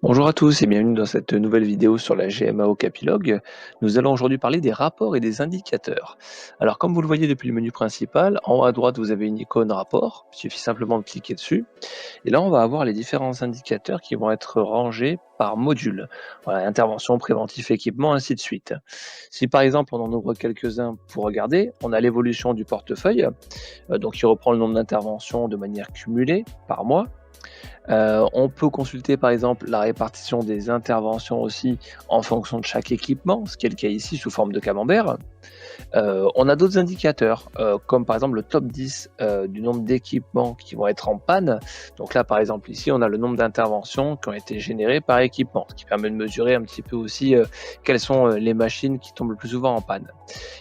Bonjour à tous et bienvenue dans cette nouvelle vidéo sur la GMAO Capilog. Nous allons aujourd'hui parler des rapports et des indicateurs. Alors comme vous le voyez depuis le menu principal, en haut à droite vous avez une icône rapport, il suffit simplement de cliquer dessus. Et là on va avoir les différents indicateurs qui vont être rangés par module. Voilà, intervention, préventif, équipement, ainsi de suite. Si par exemple on en ouvre quelques-uns pour regarder, on a l'évolution du portefeuille, donc qui reprend le nombre d'interventions de manière cumulée par mois. On peut consulter par exemple la répartition des interventions aussi en fonction de chaque équipement, ce qui est le cas ici sous forme de camembert. On a d'autres indicateurs, comme par exemple le top 10 du nombre d'équipements qui vont être en panne. Donc là par exemple ici on a le nombre d'interventions qui ont été générées par équipement, ce qui permet de mesurer un petit peu aussi quelles sont les machines qui tombent le plus souvent en panne.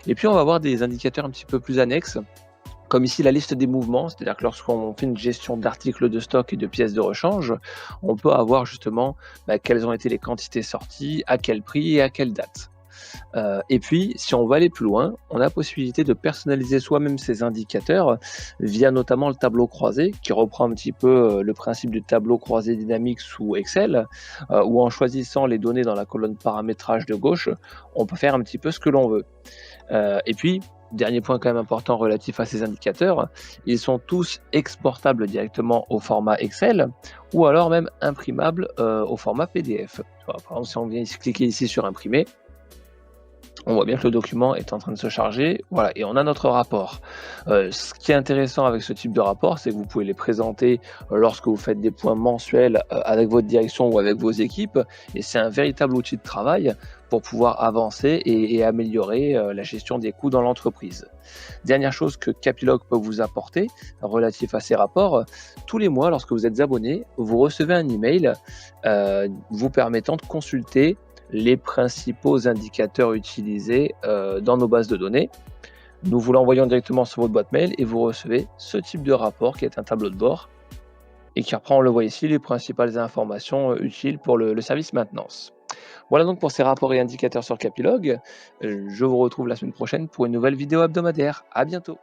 Et puis on va avoir des indicateurs un petit peu plus annexes, comme ici la liste des mouvements, c'est-à-dire que lorsqu'on fait une gestion d'articles de stock et de pièces de rechange, on peut avoir justement quelles ont été les quantités sorties, à quel prix et à quelle date. Et puis, si on va aller plus loin, on a la possibilité de personnaliser soi-même ces indicateurs via notamment le tableau croisé, qui reprend un petit peu le principe du tableau croisé dynamique sous Excel, où en choisissant les données dans la colonne paramétrage de gauche, on peut faire un petit peu ce que l'on veut. Et puis, dernier point quand même important relatif à ces indicateurs, ils sont tous exportables directement au format Excel ou alors même imprimables au format PDF. Par exemple, si on vient cliquer ici sur imprimer, on voit bien que le document est en train de se charger, voilà, et on a notre rapport. Ce qui est intéressant avec ce type de rapport, c'est que vous pouvez les présenter lorsque vous faites des points mensuels avec votre direction ou avec vos équipes, et c'est un véritable outil de travail pour pouvoir avancer et améliorer la gestion des coûts dans l'entreprise. Dernière chose que Capilog peut vous apporter relatif à ces rapports, tous les mois, lorsque vous êtes abonné, vous recevez un email vous permettant de consulter les principaux indicateurs utilisés dans nos bases de données. Nous vous l'envoyons directement sur votre boîte mail et vous recevez ce type de rapport qui est un tableau de bord et qui reprend, on le voit ici, les principales informations utiles pour le service maintenance. Voilà donc pour ces rapports et indicateurs sur Capilog. Je vous retrouve la semaine prochaine pour une nouvelle vidéo hebdomadaire. À bientôt.